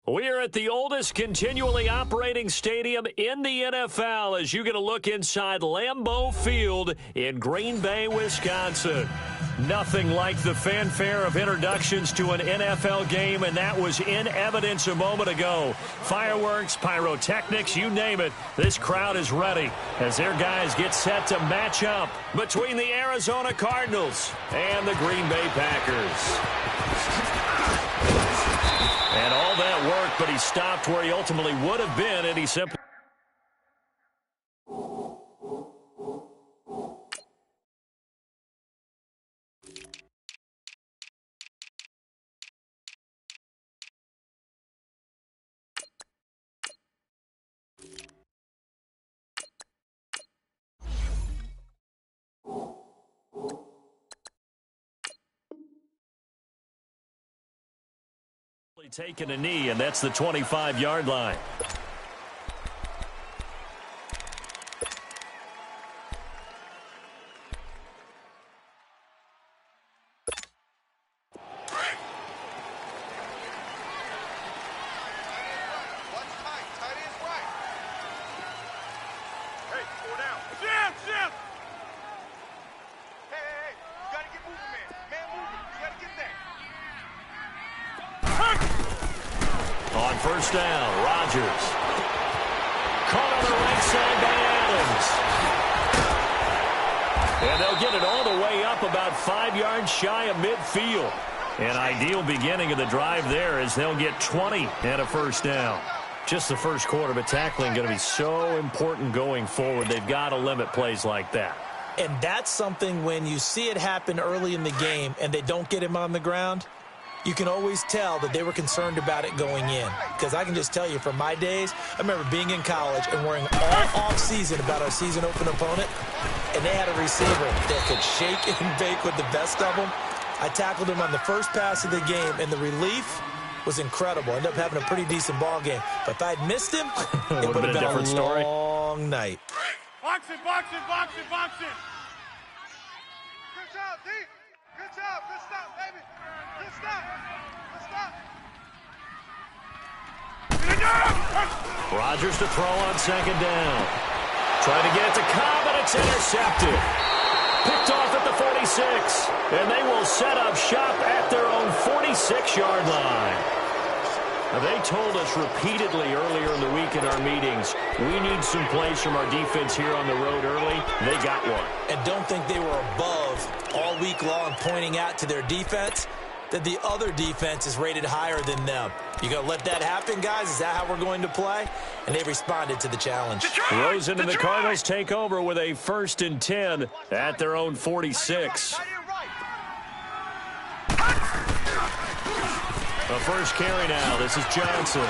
We're at the oldest continually operating stadium in the NFL as you get a look inside Lambeau Field in Green Bay, Wisconsin. Nothing like the fanfare of introductions to an NFL game, and that was in evidence a moment ago. Fireworks, pyrotechnics, you name it. This crowd is ready as their guys get set to match up between the Arizona Cardinals and the Green Bay Packers. And all that work, but he stopped where he ultimately would have been, and he simply... taking a knee, and that's the 25-yard line. First down, Rodgers. Caught on the right side by Adams. And they'll get it all the way up about 5 yards shy of midfield. An ideal beginning of the drive there as they'll get 20 and a first down. Just the first quarter, but tackling going to be so important going forward. They've got to limit plays like that. And that's something when you see it happen early in the game and they don't get him on the ground, you can always tell that they were concerned about it going in. Because I can just tell you from my days, I remember being in college and worrying all off-season about our season-open opponent, and they had a receiver that could shake and bake with the best of them. I tackled him on the first pass of the game, and the relief was incredible. Ended up having a pretty decent ball game. But if I'd missed him, it would have been a different story. Long night. Boxing, boxing, boxing, boxing. Good job, D. Good job. Good stop, baby. Good stop. Good stop. Rodgers to throw on second down. Trying to get it to Cobb, and it's intercepted. Picked off at the 46. And they will set up shop at their own 46-yard line. Now, they told us repeatedly earlier in the week in our meetings, we need some plays from our defense here on the road early. They got one. And don't think they were above all week long pointing out to their defense that the other defense is rated higher than them. You going to let that happen, guys? Is that how we're going to play? And they responded to the challenge. Rosen and the Cardinals take over with a 1st and 10 at their own 46. The first carry now. This is Johnson.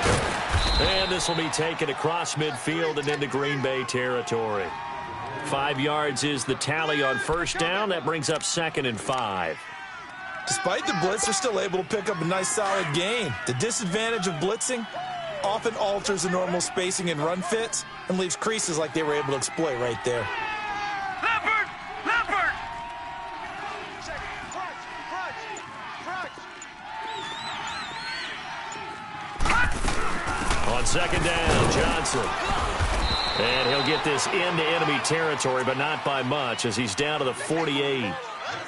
And this will be taken across midfield and into Green Bay territory. 5 yards is the tally on first down. That brings up 2nd and 5. Despite the blitz, they're still able to pick up a nice, solid gain. The disadvantage of blitzing often alters the normal spacing and run fits and leaves creases like they were able to exploit right there. Leopard! Leopard! On second down, Johnson. And he'll get this into enemy territory, but not by much as he's down to the 48.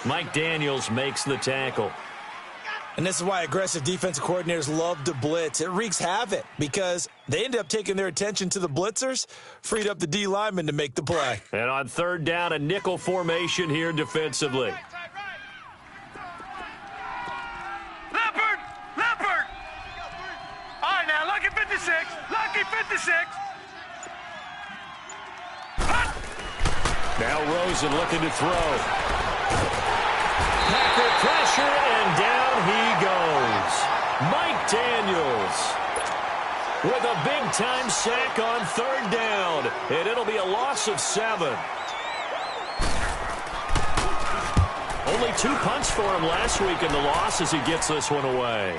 Mike Daniels makes the tackle. And this is why aggressive defensive coordinators love to blitz. It wreaks havoc because they end up taking their attention to the blitzers, freed up the D lineman to make the play. And on third down, a nickel formation here defensively. Leopard! Leopard! All right, now, lucky 56. Lucky 56. Now Rosen looking to throw. Packer pressure, and down he goes. Mike Daniels with a big-time sack on third down, and it'll be a loss of 7. Only 2 punts for him last week in the loss as he gets this one away.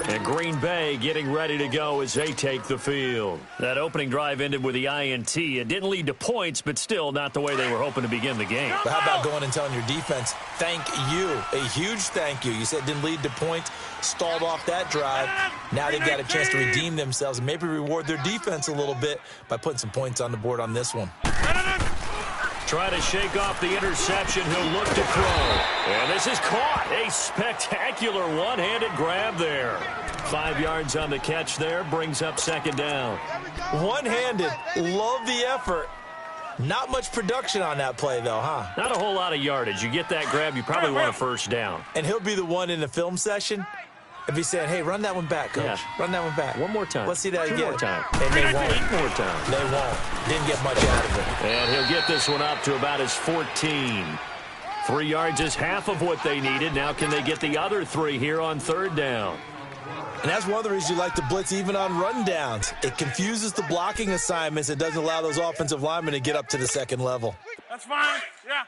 And Green Bay getting ready to go as they take the field. That opening drive ended with the INT. It didn't lead to points, but still not the way they were hoping to begin the game. But how about going and telling your defense, thank you, a huge thank you. You said it didn't lead to points, stalled off that drive. Now they've got a chance to redeem themselves and maybe reward their defense a little bit by putting some points on the board on this one. Try to shake off the interception. He'll look to throw. And this is caught. A spectacular one-handed grab there. 5 yards on the catch there. Brings up second down. One-handed. Love the effort. Not much production on that play, though, huh? Not a whole lot of yardage. You get that grab, you probably want a first down. And he'll be the one in the film session and be saying, hey, run that one back, coach. Yeah. Run that one back. One more time. Let's see that again. 2 more times. And they won't. 8 more times. They won't. Didn't get much out of it. And he'll get this one up to about his 14. 3 yards is half of what they needed. Now can they get the other 3 here on third down? And that's one of the reasons you like to blitz even on rundowns. It confuses the blocking assignments. It doesn't allow those offensive linemen to get up to the second level. That's fine. Yeah.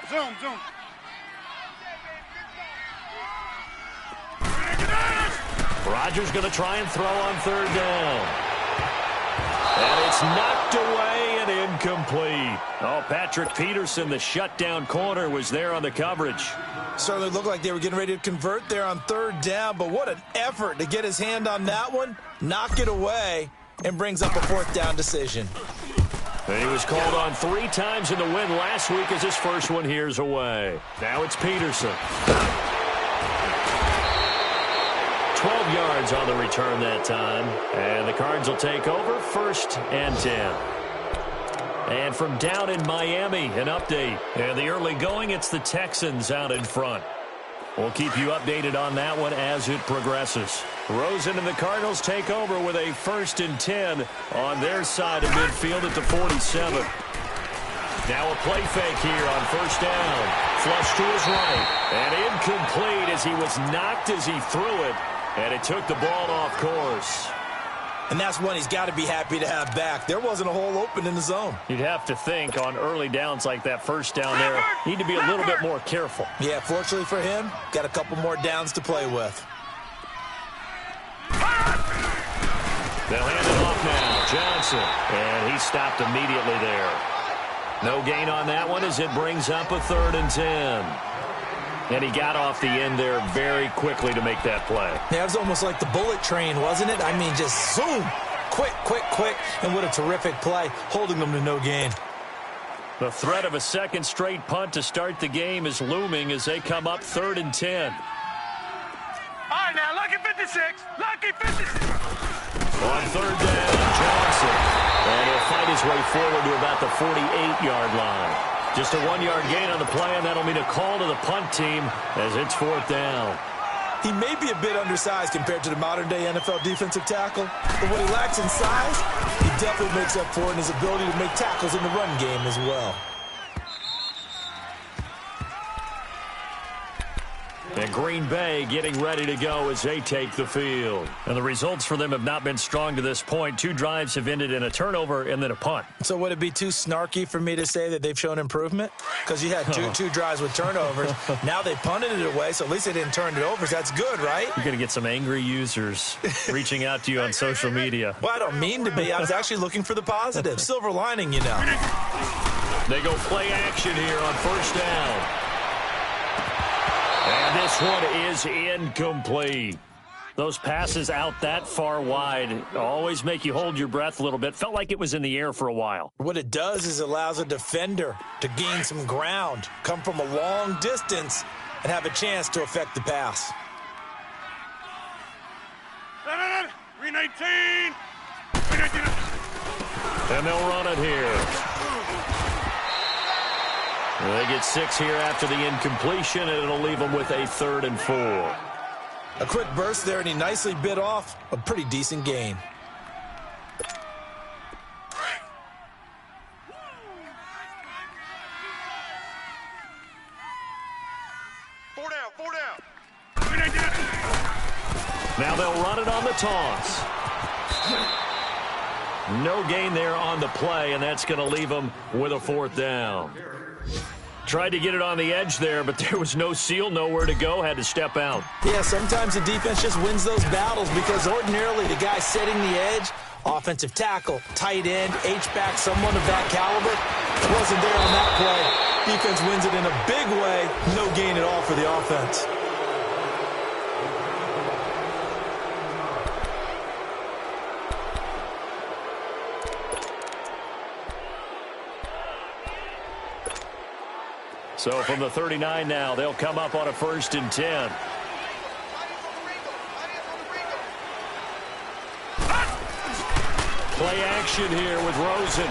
Zoom, zoom. Rodgers going to try and throw on third down. And it's knocked away and incomplete. Oh, Patrick Peterson, the shutdown corner, was there on the coverage. Certainly looked like they were getting ready to convert there on third down, but what an effort to get his hand on that one, knock it away, and brings up a fourth down decision. And he was called on 3 times in the win last week as his first one here's away. Now it's Peterson. 12 yards on the return that time. And the Cards will take over first and 10. And from down in Miami, an update. And the early going, it's the Texans out in front. We'll keep you updated on that one as it progresses. Rosen and the Cardinals take over with a first and 10 on their side of midfield at the 47. Now a play fake here on first down. Flush to his right. And incomplete as he was knocked as he threw it. And it took the ball off course. And that's one he's got to be happy to have back. There wasn't a hole open in the zone. You'd have to think on early downs like that first down there, need to be a little bit more careful. Yeah, fortunately for him, got a couple more downs to play with. They'll hand it off now. Johnson. And he stopped immediately there. No gain on that one as it brings up a third and 10. And he got off the end there very quickly to make that play. Yeah, it was almost like the bullet train, wasn't it? I mean, just zoom. Quick, quick, quick. And what a terrific play, holding them to no gain. The threat of a second straight punt to start the game is looming as they come up third and 10. All right, now, lucky 56. Lucky 56. On third down, Johnson. And he'll fight his way forward to about the 48-yard line. Just a 1-yard gain on the play, and that'll mean a call to the punt team as it's fourth down. He may be a bit undersized compared to the modern-day NFL defensive tackle, but what he lacks in size, he definitely makes up for in his ability to make tackles in the run game as well. And Green Bay getting ready to go as they take the field. And the results for them have not been strong to this point. 2 drives have ended in a turnover and then a punt. So would it be too snarky for me to say that they've shown improvement? Because you had two drives with turnovers. Now they punted it away, so at least they didn't turn it over. So that's good, right? You're going to get some angry users reaching out to you on social media. Well, I don't mean to be. I was actually looking for the positive. Silver lining, you know. They go play action here on first down. And this one is incomplete. Those passes out that far wide always make you hold your breath a little bit. Felt like it was in the air for a while. What it does is it allows a defender to gain some ground, come from a long distance, and have a chance to affect the pass. 319. And they'll run it here. They get 6 here after the incompletion, and it'll leave them with a 3rd and 4. A quick burst there, and he nicely bit off a pretty decent gain. Four down. Now they'll run it on the toss. No gain there on the play, and that's going to leave them with a 4th down. Tried to get it on the edge there, but there was no seal, nowhere to go, had to step out. Yeah, sometimes the defense just wins those battles because ordinarily the guy setting the edge, offensive tackle, tight end, H-back, someone of that caliber, wasn't there on that play. Defense wins it in a big way, no gain at all for the offense. So from the 39 now, they'll come up on a 1st and 10. Play action here with Rosen.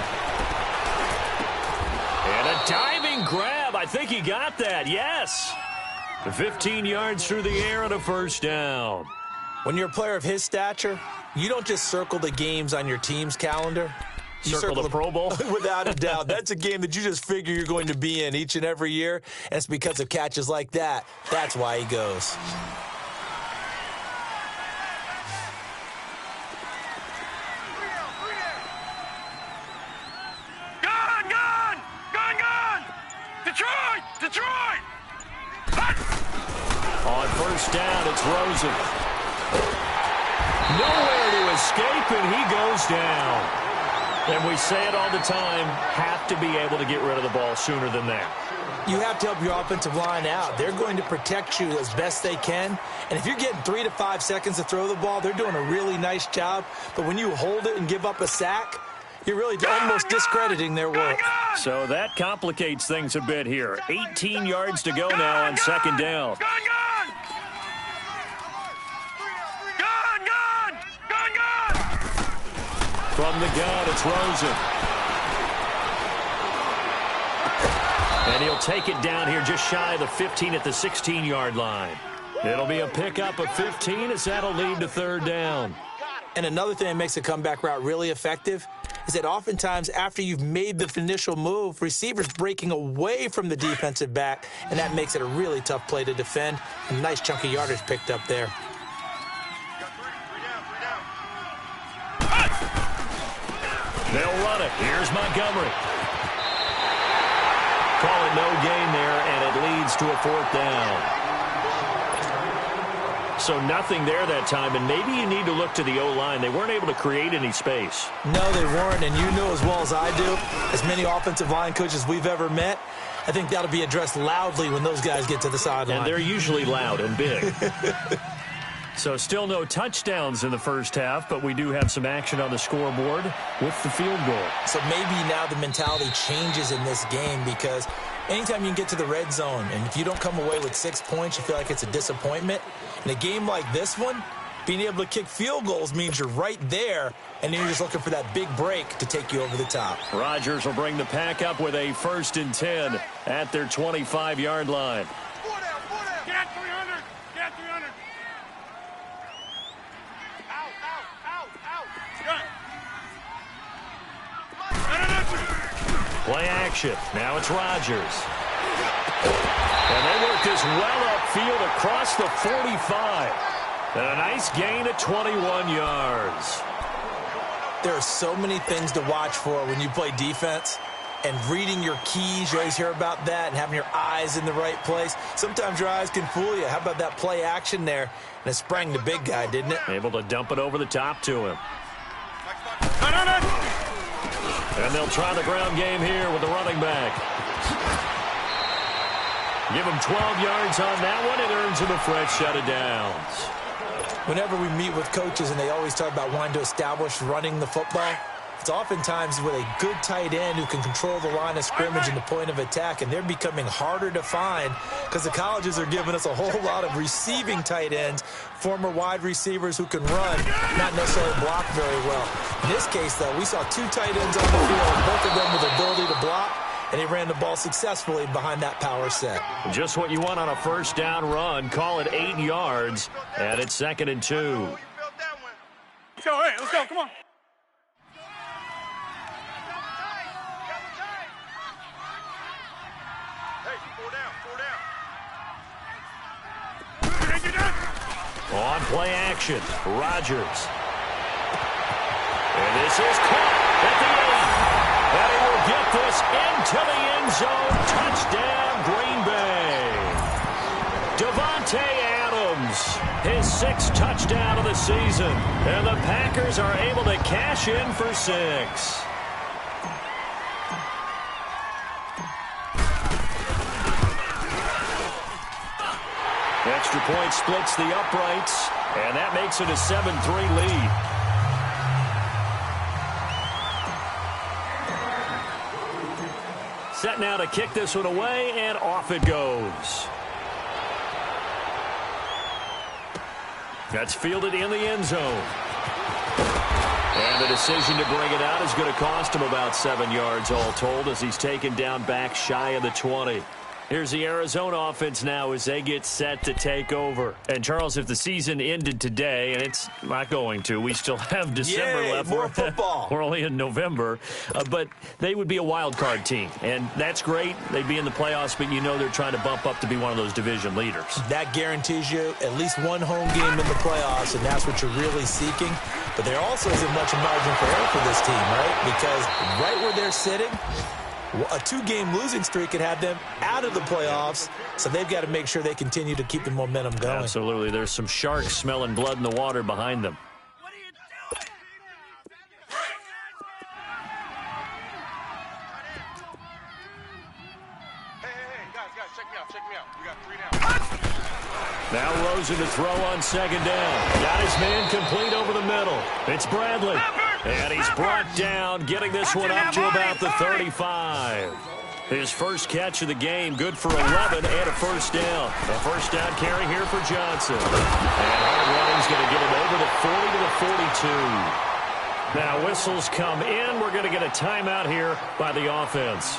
And a diving grab. I think he got that. Yes. 15 yards through the air and a 1st down. When you're a player of his stature, you don't just circle the games on your team's calendar. You circle the Pro Bowl? Without a doubt. That's a game that you just figure you're going to be in each and every year. And it's because of catches like that. That's why he goes. Gun! Detroit! On 1st down, it's Rosen. Nowhere to escape, and he goes down. And we say it all the time, have to be able to get rid of the ball sooner than that. You have to help your offensive line out. They're going to protect you as best they can. And if you're getting 3 to 5 seconds to throw the ball, they're doing a really nice job. But when you hold it and give up a sack, you're really almost discrediting their work. So that complicates things a bit here. 18 yards to go now on 2nd down. Gun! From the gun, it's Rosen. And he'll take it down here just shy of the 15 at the 16-yard line. It'll be a pickup of 15 as that'll lead to 3rd down. And another thing that makes a comeback route really effective is that oftentimes after you've made the initial move, receivers breaking away from the defensive back, and that makes it a really tough play to defend. A nice chunk of yardage picked up there. They'll run it. Here's Montgomery. Call it no gain there, and it leads to a 4th down. So nothing there that time, and maybe you need to look to the O-line. They weren't able to create any space. No, they weren't, and you know as well as I do, as many offensive line coaches we've ever met, I think that'll be addressed loudly when those guys get to the sideline. And they're usually loud and big. So still no touchdowns in the 1st half, but we do have some action on the scoreboard with the field goal. So maybe now the mentality changes in this game because anytime you can get to the red zone, and if you don't come away with 6 points, you feel like it's a disappointment. In a game like this one, being able to kick field goals means you're right there, and then you're just looking for that big break to take you over the top. Rodgers will bring the pack up with a 1st and 10 at their 25-yard line. Get at 300! Get at 300! Play action. Now it's Rodgers. And they work this well upfield across the 45. And a nice gain of 21 yards. There are so many things to watch for when you play defense. And reading your keys, you always hear about that, and having your eyes in the right place. Sometimes your eyes can fool you. How about that play action there? And it sprang the big guy, didn't it? Able to dump it over the top to him. And they'll try the ground game here with the running back. Give him 12 yards on that one. It earns him a fresh set of downs. Whenever we meet with coaches and they always talk about wanting to establish running the football, it's oftentimes with a good tight end who can control the line of scrimmage and the point of attack, and they're becoming harder to find because the colleges are giving us a whole lot of receiving tight ends, former wide receivers who can run, not necessarily block very well. In this case, though, we saw 2 tight ends on the field, both of them with the ability to block, and he ran the ball successfully behind that power set. Just what you want on a 1st down run. Call it 8 yards, and it's 2nd and 2. Let's go, hey, let's go, come on. On play action, Rodgers. And this is caught at the 8. And he will get this into the end zone. Touchdown, his 6th touchdown of the season. And the Packers are able to cash in for 6. Extra point splits the uprights, and that makes it a 7-3 lead. Set now to kick this one away, and off it goes. That's fielded in the end zone. And the decision to bring it out is going to cost him about 7 yards all told as he's taken down back shy of the 20. Here's the Arizona offense now as they get set to take over. And, Charles, if the season ended today, and it's not going to, we still have December left. More football. We're only in November. But they would be a wild card team. And that's great. They'd be in the playoffs, but you know they're trying to bump up to be one of those division leaders. That guarantees you at least one home game in the playoffs, and that's what you're really seeking. But there also isn't much margin for error for this team, right? Because right where they're sitting, a 2-game losing streak could have them out of the playoffs, so they've got to make sure they continue to keep the momentum going. Absolutely. There's some sharks smelling blood in the water behind them. What are you doing? Hey, guys, check me out. We got 3 now. Now Rosen to throw on 2nd down. Got his man complete over the middle. It's Bradley. And he's brought down, getting this one up to about the 35. His first catch of the game, good for 11 and a first down. A first down carry here for Johnson. And hard running's going to get him over the 40 to the 42. Now whistles come in. We're going to get a timeout here by the offense.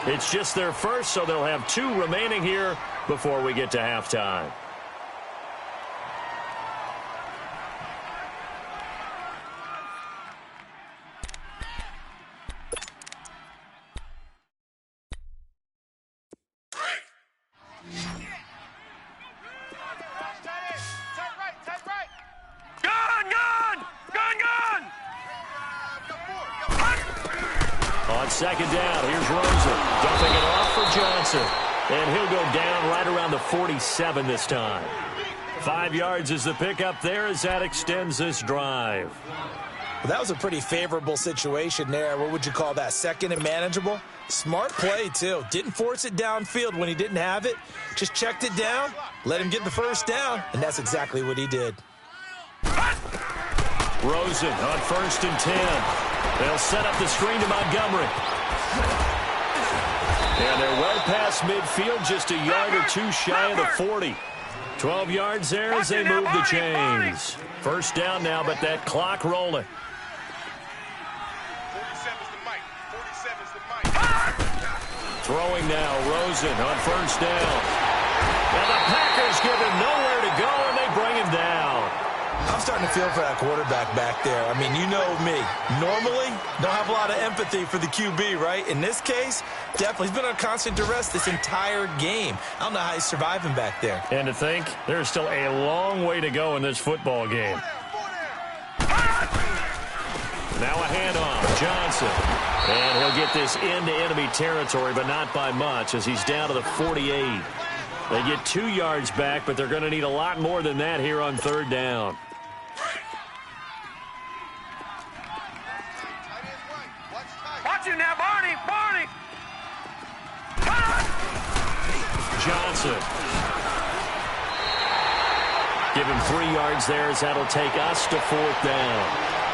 It's just their first, so they'll have 2 remaining here before we get to halftime. On 2nd down, here's Rosen. Dumping it off for Johnson. And he'll go down right around the 47 this time. 5 yards is the pickup there as that extends this drive. Well, that was a pretty favorable situation there. What would you call that? 2nd and manageable? Smart play, too. Didn't force it downfield when he didn't have it. Just checked it down, let him get the first down, and that's exactly what he did. Rosen on 1st and 10. They'll set up the screen to Montgomery. And they're well past midfield, just a yard or 2 shy of the 40. 12 yards there as they move the chains. First down now, but that clock rolling. 47's the mic. 47's the mic. Throwing now, Rosen on 1st down. And the Packers give him nowhere to go, and they bring him down. I'm starting to feel for that quarterback back there. I mean, you know me. Normally, don't have a lot of empathy for the QB, right? In this case, definitely. He's been on constant duress this entire game. I don't know how he's surviving back there. And to think, there's still a long way to go in this football game. Now a handoff, Johnson. And he'll get this into enemy territory, but not by much as he's down to the 48. They get 2 yards back, but they're going to need a lot more than that here on 3rd down. Watch you now, Barney! Johnson. Give him 3 yards there as that'll take us to 4th down.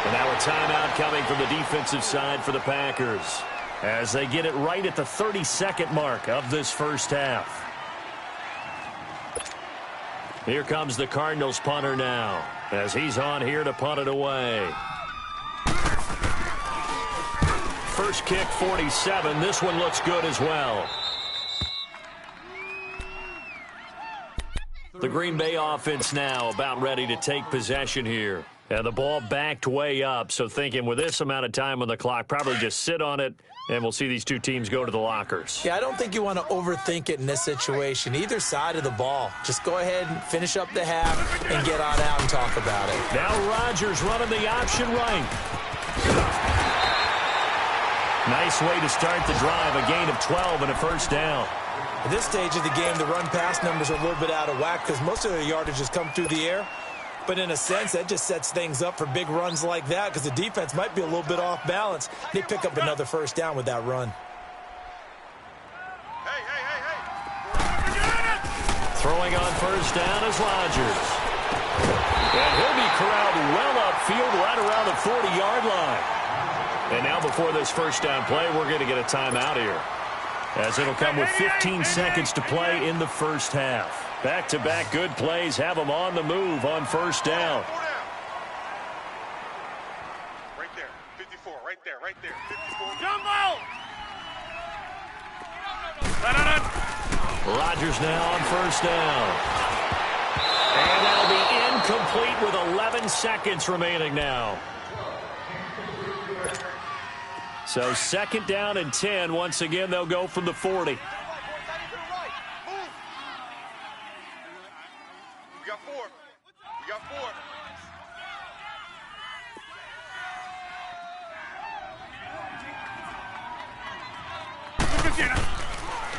And now a timeout coming from the defensive side for the Packers as they get it right at the 32nd mark of this first half. Here comes the Cardinals punter now as he's on here to punt it away. First kick, 47. This one looks good as well. The Green Bay offense now about ready to take possession here. And the ball backed way up, so thinking with this amount of time on the clock, probably just sit on it, and we'll see these 2 teams go to the lockers. Yeah, I don't think you want to overthink it in this situation. Either side of the ball. Just go ahead and finish up the half and get on out and talk about it. Now Rodgers running the option right. Nice way to start the drive, a gain of 12 and a first down. At this stage of the game, the run-pass numbers are a little bit out of whack because most of their yardage has come through the air. But in a sense, that just sets things up for big runs like that because the defense might be a little bit off balance. They pick up another first down with that run. Throwing on first down is Rodgers. And he'll be corralled well upfield right around the 40-yard line. And now before this first down play, we're going to get a timeout here, as it'll come with 15 seconds to play in the first half. Back-to-back good plays have them on the move on first down. Right there, 54, right there, 54. Jumbo! Rodgers now on first down. And that'll be incomplete with 11 seconds remaining now. So second down and 10. Once again, they'll go from the 40. We got four. We got four.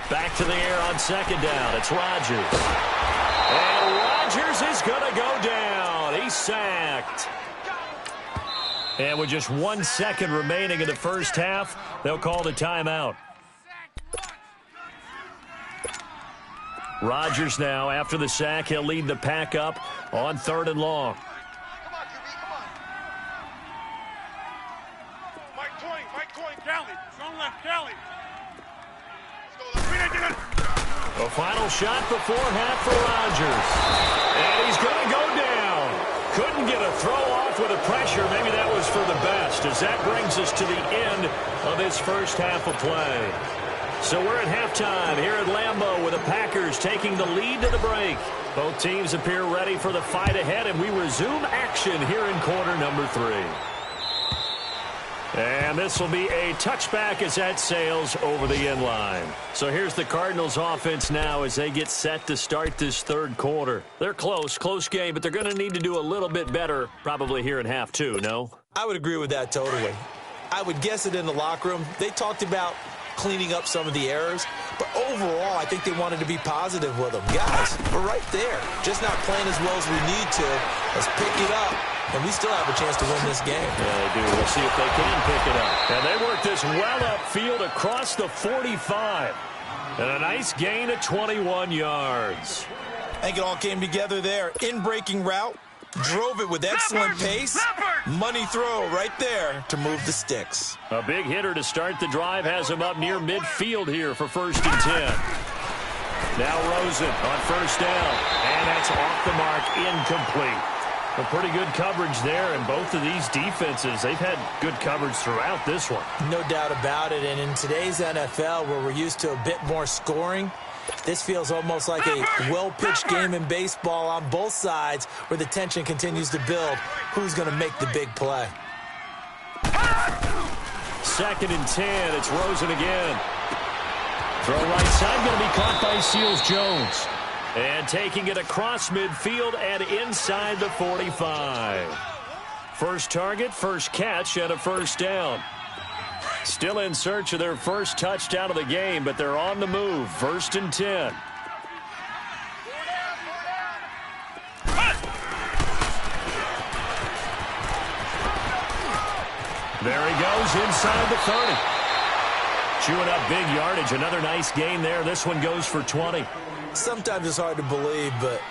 Back to the air on second down. It's Rodgers. And Rodgers is going to go down. He's sacked. And with just 1 second remaining in the first half, they'll call the timeout. Rodgers now, after the sack, he'll lead the pack up on 3rd and long. Come on, QB, come on. Mike Twain, Cali. Strong left, Cali. A final shot before half for Rodgers. And he's going to go down. Couldn't get a throw off with the pressure. Maybe that was for the best, as that brings us to the end of this first half of play. So we're at halftime here at Lambeau with the Packers taking the lead to the break. Both teams appear ready for the fight ahead, and we resume action here in quarter number 3. And this will be a touchback as that sails over the end line. So here's the Cardinals offense now as they get set to start this third quarter. They're close game, but they're going to need to do a little bit better probably here in half 2, no? I would agree with that totally. I would guess it in the locker room. They talked about cleaning up some of the errors, but overall, I think they wanted to be positive with them. Guys, we're right there. Just not playing as well as we need to. Let's pick it up, and we still have a chance to win this game. Yeah, they do. We'll see if they can pick it up. And they work this well upfield across the 45. And a nice gain of 21 yards. I think it all came together there. In-breaking route, drove it with excellent pace. Money throw right there to move the sticks. A big hitter to start the drive has him up near midfield here for 1st and 10. Now Rosen on first down. And that's off the mark, incomplete. A pretty good coverage there, and both of these defenses, they've had good coverage throughout this one. No doubt about it, and in today's NFL, where we're used to a bit more scoring, this feels almost like a well-pitched game in baseball on both sides where the tension continues to build. Who's going to make the big play? 2nd and 10. It's Rosen again. Throw right side going to be caught by Seals-Jones. And taking it across midfield and inside the 45. First target, first catch, and a first down. Still in search of their first touchdown of the game, but they're on the move. 1st and 10. There he goes inside the 30. Chewing up big yardage. Another nice gain there. This one goes for 20. Sometimes it's hard to believe, but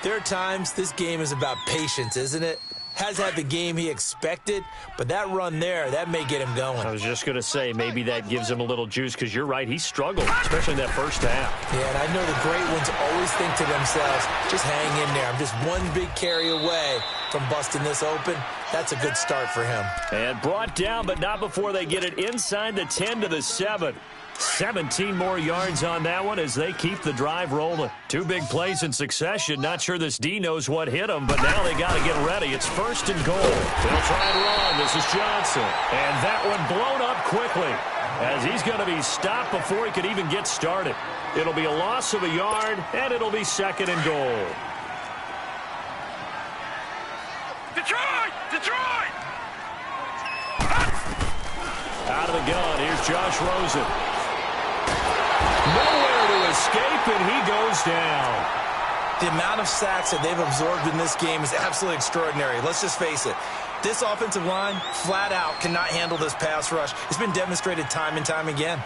there are times this game is about patience, isn't it? Has had the game he expected, but that run there, that may get him going. I was just going to say, maybe that gives him a little juice, because you're right, he struggled, especially in that first half. Yeah, and I know the great ones always think to themselves, just hang in there. I'm just one big carry away from busting this open. That's a good start for him. And brought down, but not before they get it inside the 10 to the 7. 17 more yards on that one as they keep the drive rolling. 2 big plays in succession. Not sure this D knows what hit them, but now they got to get ready. It's 1st and goal. They'll try and run. This is Johnson. And that one blown up quickly as he's going to be stopped before he could even get started. It'll be a loss of a yard, and it'll be 2nd and goal. Detroit! Detroit! Out of the gun, here's Josh Rosen. Nowhere to escape, and he goes down. The amount of sacks that they've absorbed in this game is absolutely extraordinary. Let's just face it. This offensive line, flat out, cannot handle this pass rush. It's been demonstrated time and time again.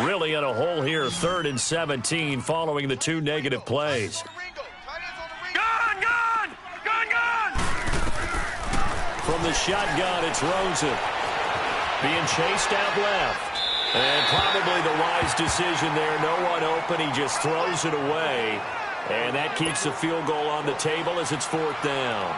Really in a hole here, 3rd and 17, following the 2 negative plays. Gun, gun! Gun, gun! From the shotgun, it's Rosen. Being chased out left. And probably the wise decision there. No one open. He just throws it away. And that keeps the field goal on the table as it's 4th down.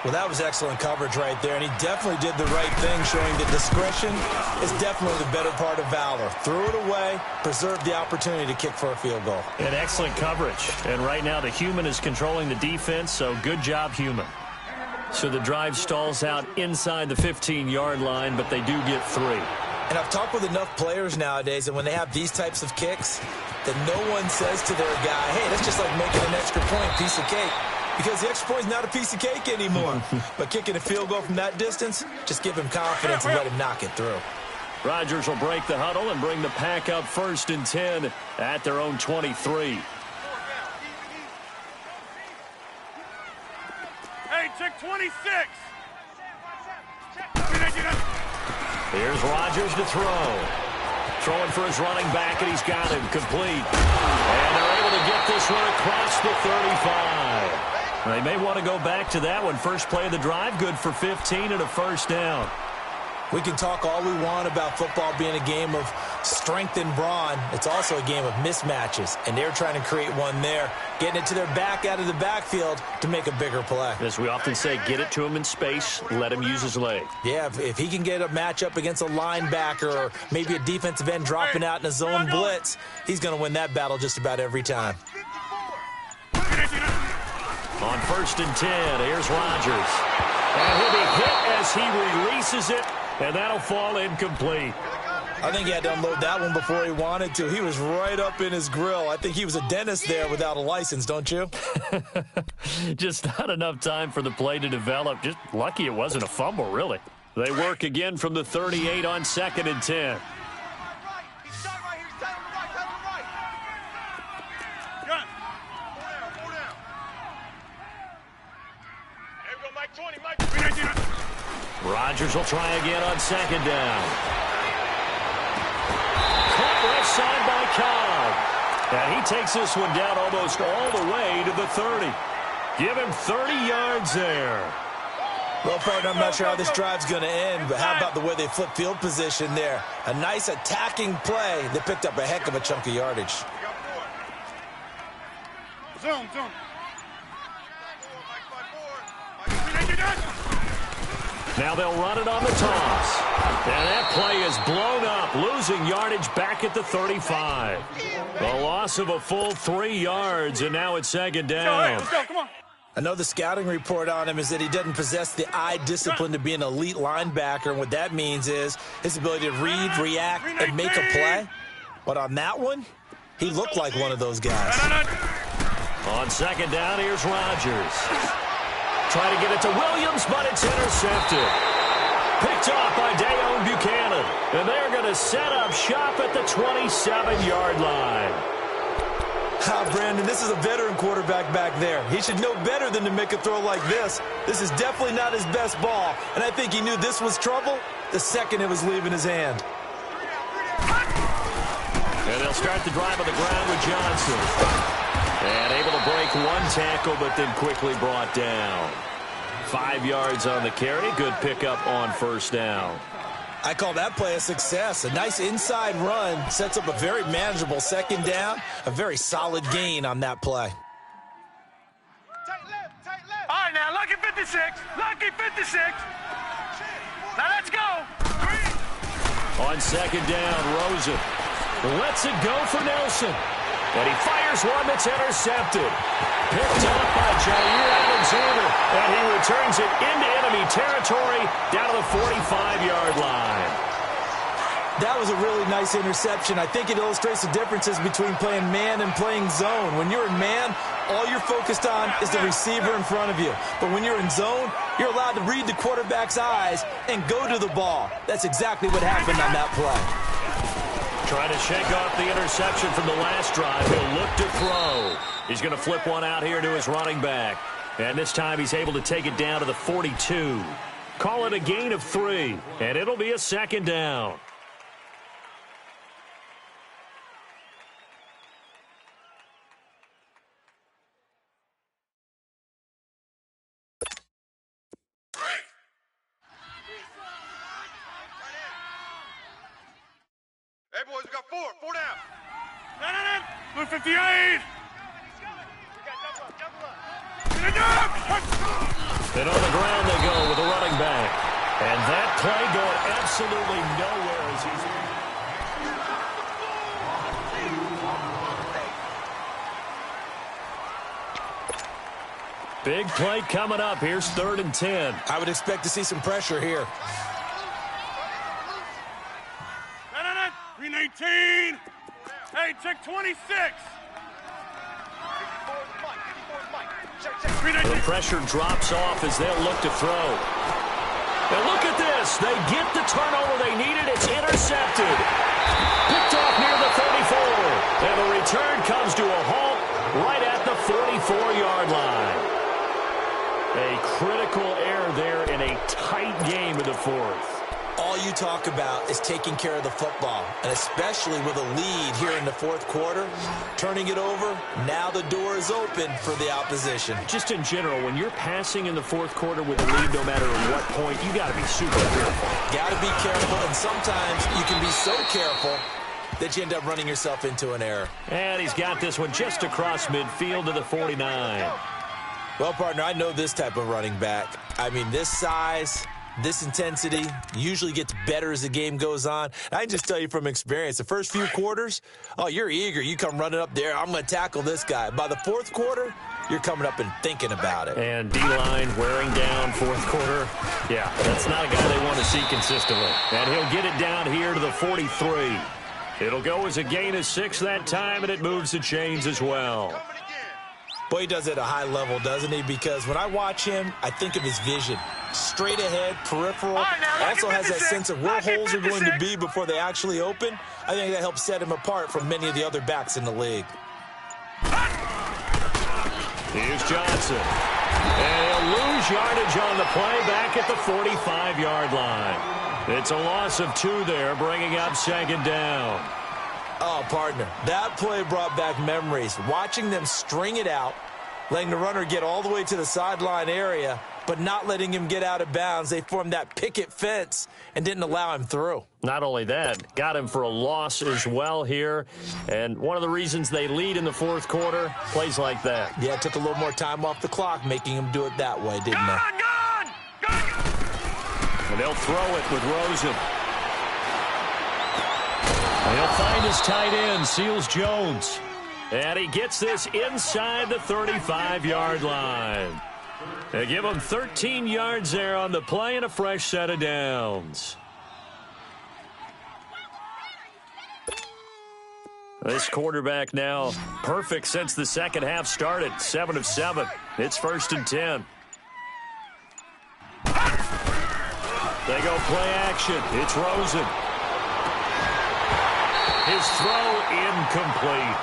Well, that was excellent coverage right there, and he definitely did the right thing, showing that discretion is definitely the better part of valor. Threw it away, preserved the opportunity to kick for a field goal. And excellent coverage. And right now the human is controlling the defense, so good job, human. So the drive stalls out inside the 15-yard line, but they do get 3. And I've talked with enough players nowadays, and when they have these types of kicks, that no one says to their guy, hey, that's just like making an extra point, piece of cake. Because the extra point is not a piece of cake anymore. But kicking a field goal from that distance, just give him confidence and let him knock it through. Rodgers will break the huddle and bring the pack up 1st and 10 at their own 23. Hey, check 26. Here's Rodgers to throw. Throwing for his running back, and he's got him complete. And they're able to get this one across the 35. They may want to go back to that one. First play of the drive, good for 15 and a 1st down. We can talk all we want about football being a game of strength and brawn. It's also a game of mismatches, and they're trying to create one there, getting it to their back out of the backfield to make a bigger play. As we often say, get it to him in space, let him use his leg. Yeah, if he can get a matchup against a linebacker or maybe a defensive end dropping out in a zone blitz, he's going to win that battle just about every time. On 1st and 10, here's Rodgers. And he'll be hit as he releases it, and that'll fall incomplete. I think he had to unload that one before he wanted to. He was right up in his grill. I think he was a dentist there without a license, don't you? Just not enough time for the play to develop. Just lucky it wasn't a fumble, really. They work again from the 38 on 2nd and 10. Rodgers will try again on 2nd down. Caught left side by Cobb. And he takes this one down almost all the way to the 30. Give him 30 yards there. Well, partner, I'm not sure how this drive's going to end, but how about the way they flip field position there? A nice attacking play. They picked up a heck of a chunk of yardage. Zoom, zoom. Now they'll run it on the toss. And that play is blown up, losing yardage back at the 35. A loss of a full 3 yards, and now it's 2nd down. Let's go, come on. I know the scouting report on him is that he doesn't possess the eye discipline to be an elite linebacker, and what that means is his ability to read, react, and make a play. But on that one, he looked like one of those guys. On 2nd down, here's Rodgers. Try to get it to Williams, but it's intercepted. Picked off by Dayon Buchanan. And they're going to set up shop at the 27-yard line. Brandon, this is a veteran quarterback back there. He should know better than to make a throw like this. This is definitely not his best ball. And I think he knew this was trouble the second it was leaving his hand. And they'll start the drive on the ground with Johnson. And able to break one tackle, but then quickly brought down. 5 yards on the carry. Good pickup on 1st down. I call that play a success. A nice inside run sets up a very manageable 2nd down. A very solid gain on that play. Take left. All right, now, lucky 56. Lucky 56. Now let's go. On 2nd down, Rosen lets it go for Nelson. And he fires one that's intercepted. Picked up by Jair Alexander. And he returns it into enemy territory down to the 45-yard line. That was a really nice interception. I think it illustrates the differences between playing man and playing zone. When you're in man, all you're focused on is the receiver in front of you. But when you're in zone, you're allowed to read the quarterback's eyes and go to the ball. That's exactly what happened on that play. Trying to shake off the interception from the last drive. He'll look to throw. He's going to flip one out here to his running back. And this time he's able to take it down to the 42. Call it a gain of 3, and it'll be a second down. Hey, boys, we got 4 down. Blue 58. And on the ground they go with a running back. And that play going absolutely nowhere as he's... Big play coming up. Here's 3rd and 10. I would expect to see some pressure here. 319. Hey, check 26. The pressure drops off as they'll look to throw. And look at this. They get the turnover they needed. It's intercepted. Picked off near the 34. And the return comes to a halt right at the 44-yard line. A critical error there in a tight game in the 4th. All you talk about is taking care of the football, and especially with a lead here in the 4th quarter, turning it over, now the door is open for the opposition. Just in general, when you're passing in the 4th quarter with a lead, no matter at what point, you got to be super careful. Got to be careful, and sometimes you can be so careful that you end up running yourself into an error. And he's got this one just across midfield to the 49. Well, partner, I know this type of running back. I mean, this size, this intensity usually gets better as the game goes on. I can just tell you from experience, the first few quarters, oh, you're eager. You come running up there, I'm going to tackle this guy. By the 4th quarter, you're coming up and thinking about it. And D-line wearing down 4th quarter. Yeah, that's not a guy they want to see consistently. And he'll get it down here to the 43. It'll go as a gain of 6 that time, and it moves the chains as well. Boy, he does it at a high level, doesn't he? Because when I watch him, I think of his vision. Straight ahead, peripheral. Also has that sense of where holes are going to be before they actually open. I think that helps set him apart from many of the other backs in the league. Here's Johnson. And he'll lose yardage on the play back at the 45-yard line. It's a loss of 2 there, bringing up 2nd down. Oh, partner, that play brought back memories. Watching them string it out, letting the runner get all the way to the sideline area, but not letting him get out of bounds. They formed that picket fence and didn't allow him through. Not only that, got him for a loss as well here. And one of the reasons they lead in the 4th quarter, plays like that. Yeah, it took a little more time off the clock, making him do it that way, didn't it? And they'll throw it with Rosen. He'll find his tight end, Seals Jones. And he gets this inside the 35-yard line. They give him 13 yards there on the play and a fresh set of downs. This quarterback now perfect since the second half started. 7 of 7. It's 1st and 10. They go play action. It's Rosen. His throw incomplete.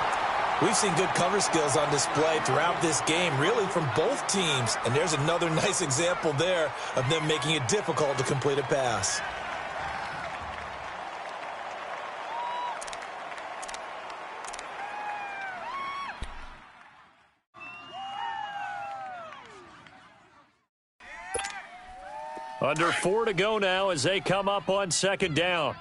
We've seen good cover skills on display throughout this game, really from both teams. And there's another nice example there of them making it difficult to complete a pass. Under 4 to go now as they come up on 2nd down.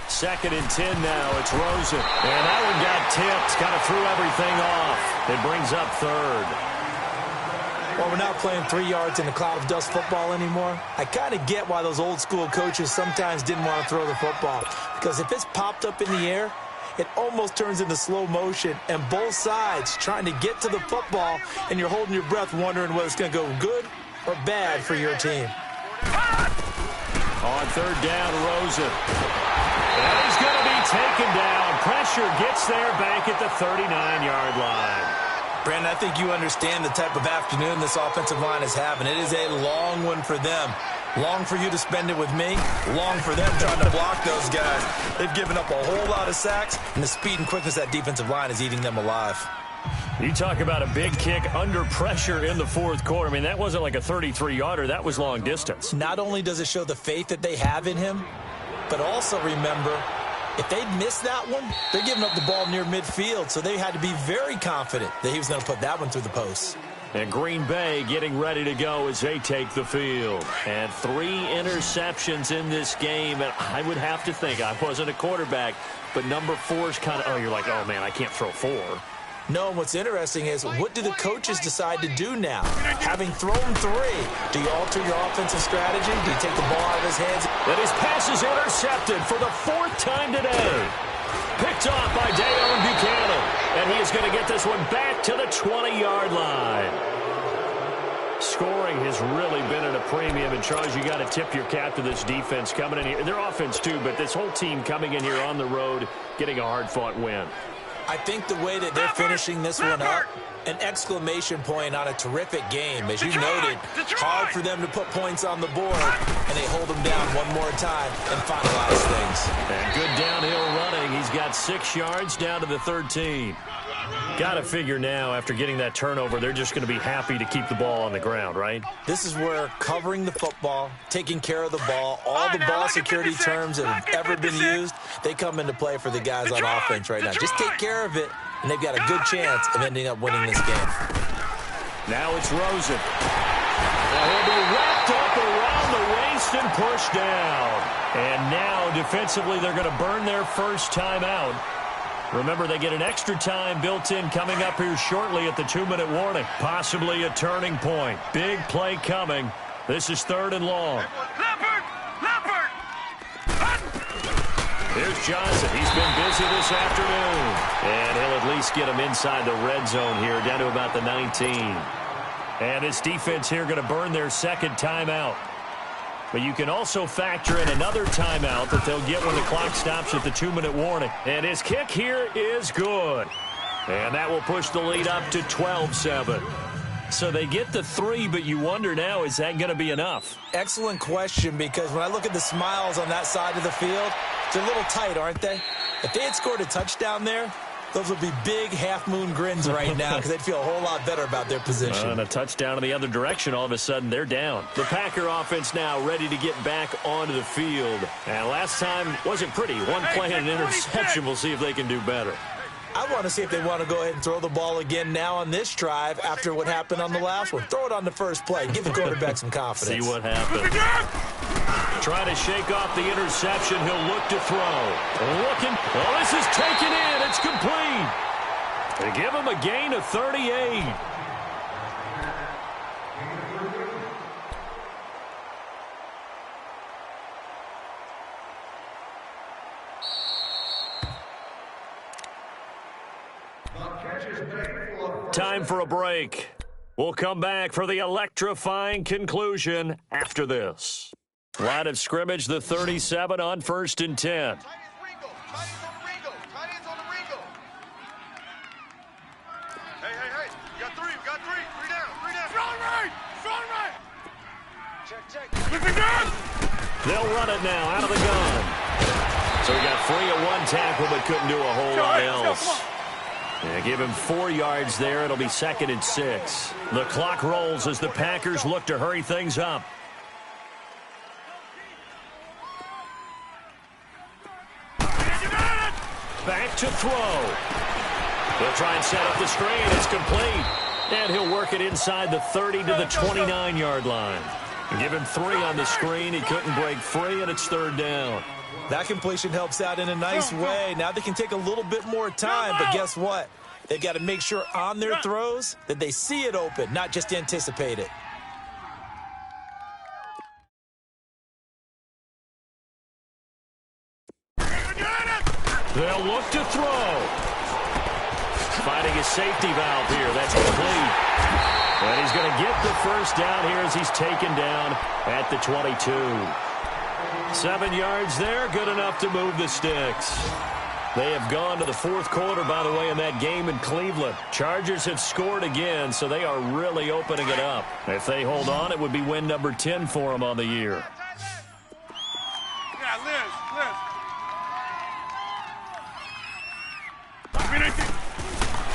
2nd and 10 now. It's Rosen. And that one got tipped. Kind of threw everything off. It brings up 3rd. Well, we're not playing 3 yards in a cloud of dust football anymore. I kind of get why those old school coaches sometimes didn't want to throw the football. Because if it's popped up in the air, it almost turns into slow motion. And both sides trying to get to the football, and you're holding your breath wondering whether it's going to go good or bad for your team. On third down, Rosen. And he's going to be taken down. Pressure gets there back at the 39-yard line. Brandon, I think you understand the type of afternoon this offensive line is having. It is a long one for them. Long for you to spend it with me. Long for them trying to block those guys. They've given up a whole lot of sacks, and the speed and quickness of that defensive line is eating them alive. You talk about a big kick under pressure in the fourth quarter. I mean, that wasn't like a 33-yarder. That was long distance. Not only does it show the faith that they have in him, but also remember, if they'd missed that one, they're giving up the ball near midfield, so they had to be very confident that he was going to put that one through the posts. And Green Bay getting ready to go as they take the field. And 3 interceptions in this game. And I would have to think, I wasn't a quarterback, but number 4 is kind of, you're like, oh, man, I can't throw 4. No, and what's interesting is, what do the coaches decide to do now? Having thrown 3, do you alter your offensive strategy? Do you take the ball out of his hands? And his pass is intercepted for the 4th time today. Picked off by Dayon Buchanan. And he is going to get this one back to the 20-yard line. Scoring has really been at a premium. And, Charles, you got to tip your cap to this defense coming in here. Their offense, too, but this whole team coming in here on the road, getting a hard-fought win. I think the way that they're finishing this one up, an exclamation point on a terrific game. As you noted, hard for them to put points on the board, and they hold them down one more time and finalize things. And good downhill running. He's got 6 yards down to the 13. Got to figure now, after getting that turnover, they're just going to be happy to keep the ball on the ground, right? This is where covering the football, taking care of the ball, all the ball security terms that have ever been used, they come into play for the guys on offense right now. Just take care of it, and they've got a good chance of ending up winning this game. Now it's Rosen. Now he'll be wrapped up around the waist and pushed down. And now, defensively, they're going to burn their first timeout. Remember, they get an extra time built in coming up here shortly at the 2-minute warning. Possibly a turning point. Big play coming. This is 3rd and long. Leopard! Here's Johnson. He's been busy this afternoon. And he'll at least get him inside the red zone here, down to about the 19. And this defense here going to burn their second timeout. But you can also factor in another timeout that they'll get when the clock stops at the 2-minute warning. And his kick here is good. And that will push the lead up to 12-7. So they get the 3, but you wonder now, is that going to be enough? Excellent question, because when I look at the smiles on that side of the field, they're a little tight, aren't they? If they had scored a touchdown there, those would be big half-moon grins right now because they'd feel a whole lot better about their position. And a touchdown in the other direction, all of a sudden they're down. The Packer offense now ready to get back onto the field. And last time wasn't pretty. One play and an interception. We'll see if they can do better. I want to see if they want to go ahead and throw the ball again now on this drive after what happened on the last one. Throw it on the first play. Give the quarterback some confidence. See what happens. Trying to shake off the interception. He'll look to throw. Looking. Oh, this is taken in. It's complete. They give him a gain of 38. Time for a break. We'll come back for the electrifying conclusion after this. Line of scrimmage, the 37 on 1st and 10. Tight ends on the Ringo. Hey. We got three. Three down. Strong right. Check. They'll run it now out of the gun. So he got free at one tackle but couldn't do a whole lot else. Yeah, give him 4 yards there. It'll be 2nd and 6. The clock rolls as the Packers look to hurry things up. Back to throw. He'll try and set up the screen. It's complete. And he'll work it inside the 30 to the 29-yard line. Give him 3 on the screen. He couldn't break free, and it's 3rd down. That completion helps out in a nice way. Now they can take a little bit more time, but guess what? They've got to make sure on their throws that they see it open, not just anticipate it. They'll look to throw. Finding a safety valve here. That's complete. And he's going to get the first down here as he's taken down at the 22. 7 yards there, good enough to move the sticks. They have gone to the fourth quarter, by the way, in that game in Cleveland. Chargers have scored again, so they are really opening it up. If they hold on, it would be win number 10 for them on the year. Yeah, Liz.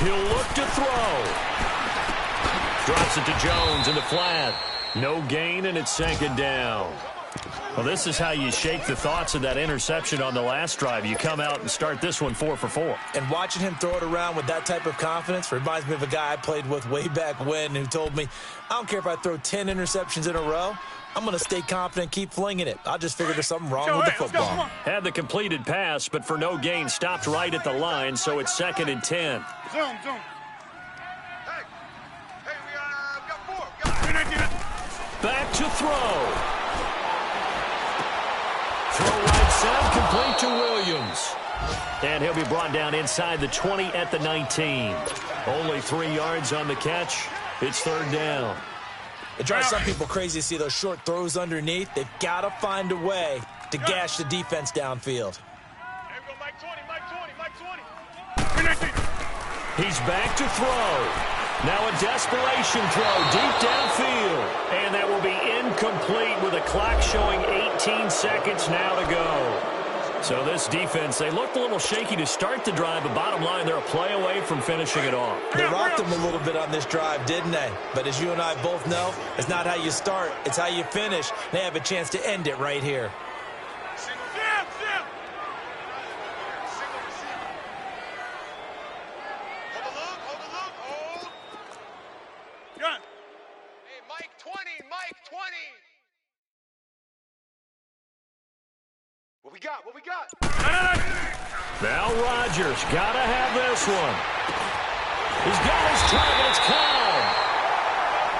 He'll look to throw. Drops it to Jones in the flat. No gain, and it's second down. Well, this is how you shake the thoughts of that interception on the last drive. You come out and start this one 4 for 4. And watching him throw it around with that type of confidence reminds me of a guy I played with way back when who told me, I don't care if I throw 10 interceptions in a row, I'm going to stay confident, keep flinging it. I just figured there's something wrong with the football. Had the completed pass, but for no gain, stopped right at the line, so it's 2nd and 10. Zoom. Hey, we got 4. Back to throw. Throw right side, complete to Williams. And he'll be brought down inside the 20 at the 19. Only 3 yards on the catch. It's 3rd down. It drives some people crazy to see those short throws underneath. They've got to find a way to gash the defense downfield. Here we go, Mike 20. He's back to throw. Now a desperation throw deep downfield. And that will be incomplete with a clock showing 18 seconds now to go. So this defense, they looked a little shaky to start the drive, but bottom line, they're a play away from finishing it off. They rocked them a little bit on this drive, didn't they? But as you and I both know, it's not how you start, it's how you finish. They have a chance to end it right here. What we got? Now Rodgers got to have this one. He's got his target. It's caught.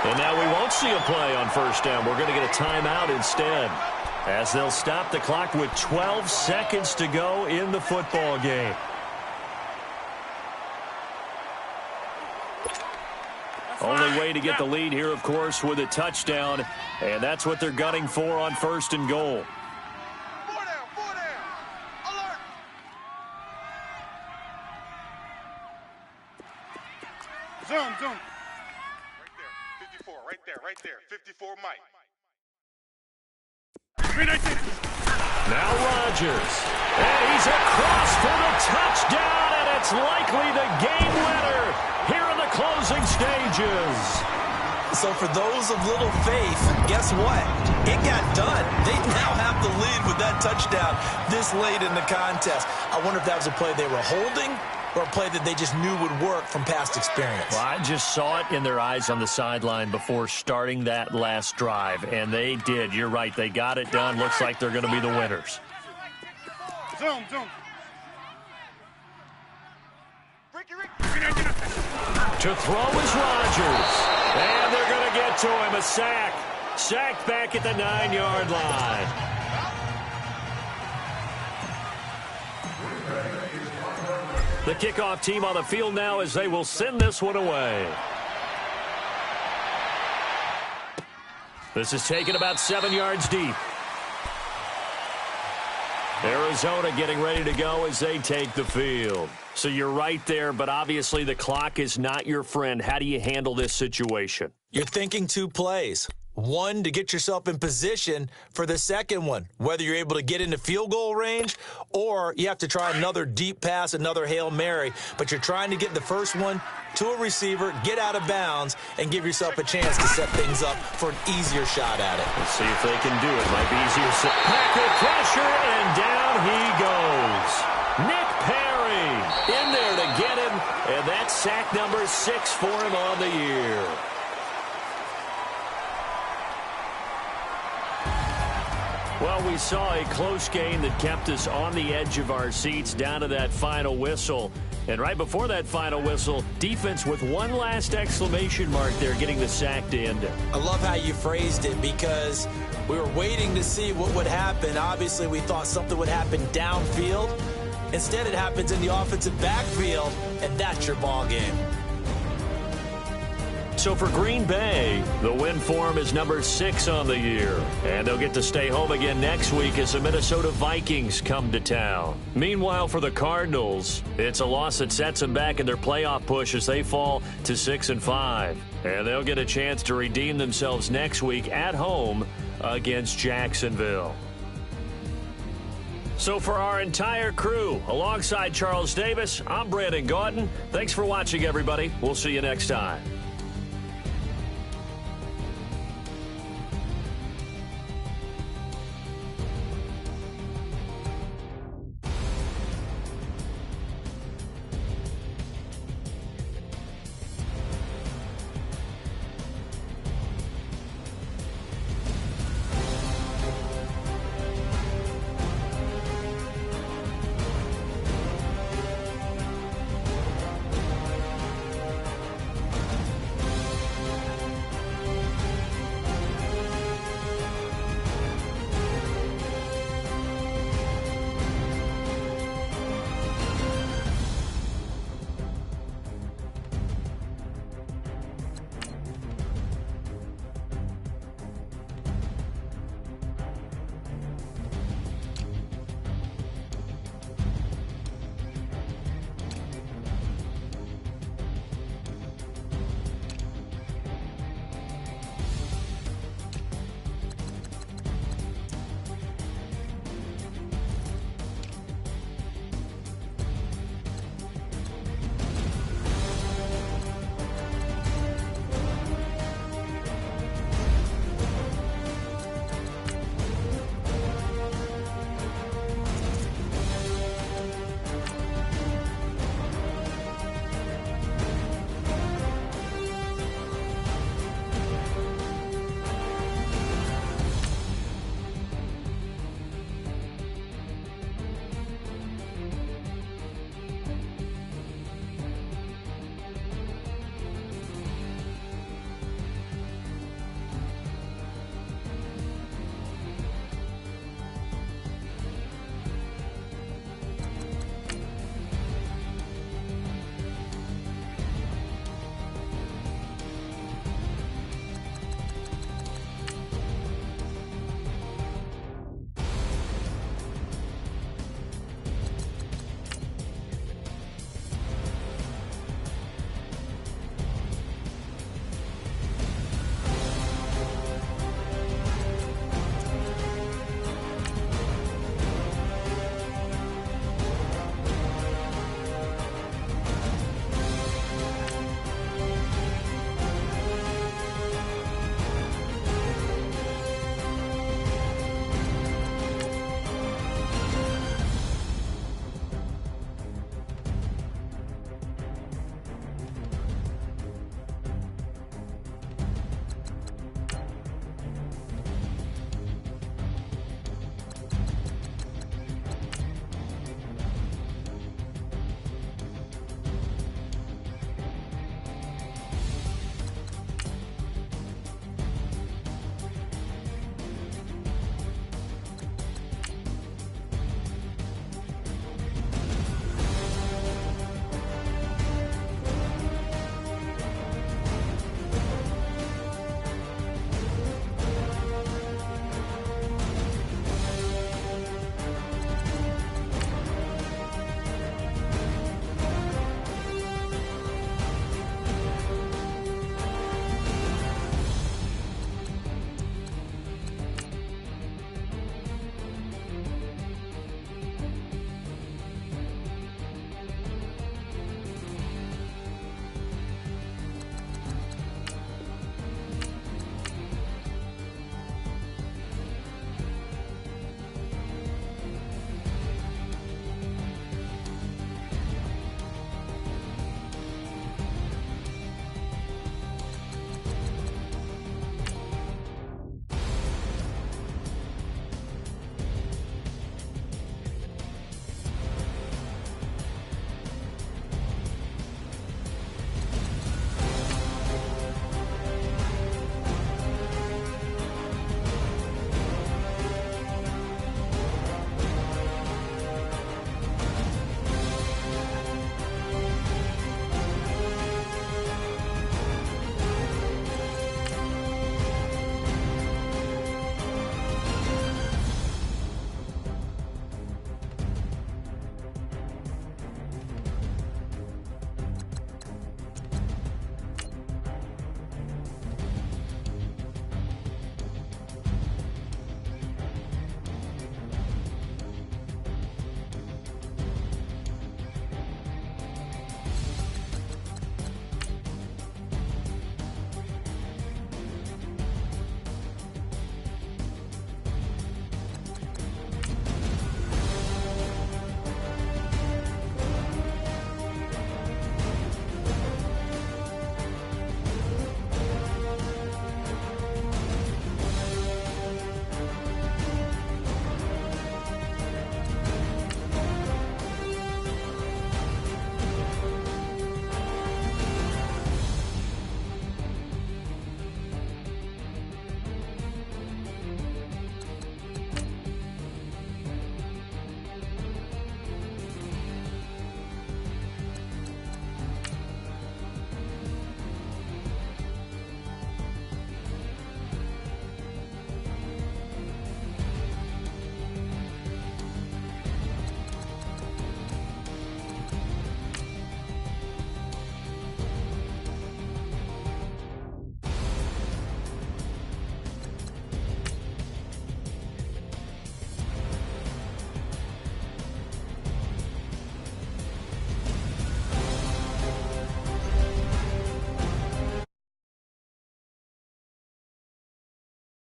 And now we won't see a play on first down. We're going to get a timeout instead, as they'll stop the clock with 12 seconds to go in the football game. Only way to get the lead here, of course, with a touchdown, and that's what they're gunning for on 1st and goal. Zoom. Right there. 54, Mike. Now Rodgers. And he's across for the touchdown, and it's likely the game winner here in the closing stages. So for those of little faith, guess what? It got done. They now have the lead with that touchdown this late in the contest. I wonder if that was a play they were holding or a play that they just knew would work from past experience. Well, I just saw it in their eyes on the sideline before starting that last drive, and they did. You're right. They got it done. Looks like they're going to be the winners. Zoom. To throw is Rodgers. And they're going to get to him. A sack. Sacked back at the 9-yard line. The kickoff team on the field now as they will send this one away. This is taken about 7 yards deep. Arizona getting ready to go as they take the field. So you're right there, but obviously the clock is not your friend. How do you handle this situation? You're thinking 2 plays. One, to get yourself in position for the second one, whether you're able to get into field goal range or you have to try another deep pass, another Hail Mary. But you're trying to get the first one to a receiver, get out of bounds, and give yourself a chance to set things up for an easier shot at it. Let's see if they can do it. Might be easier. Packer pressure, and down he goes. Nick Perry in there to get him, and that's sack number 6 for him on the year. Well, we saw a close game that kept us on the edge of our seats down to that final whistle. And right before that final whistle, defense with one last exclamation mark there, getting the sack to end it. I love how you phrased it because we were waiting to see what would happen. Obviously, we thought something would happen downfield. Instead, it happens in the offensive backfield, and that's your ball game. So for Green Bay, the win form is number 6 on the year. And they'll get to stay home again next week as the Minnesota Vikings come to town. Meanwhile, for the Cardinals, it's a loss that sets them back in their playoff push as they fall to 6-5. And they'll get a chance to redeem themselves next week at home against Jacksonville. So for our entire crew, alongside Charles Davis, I'm Brandon Gautin. Thanks for watching, everybody. We'll see you next time.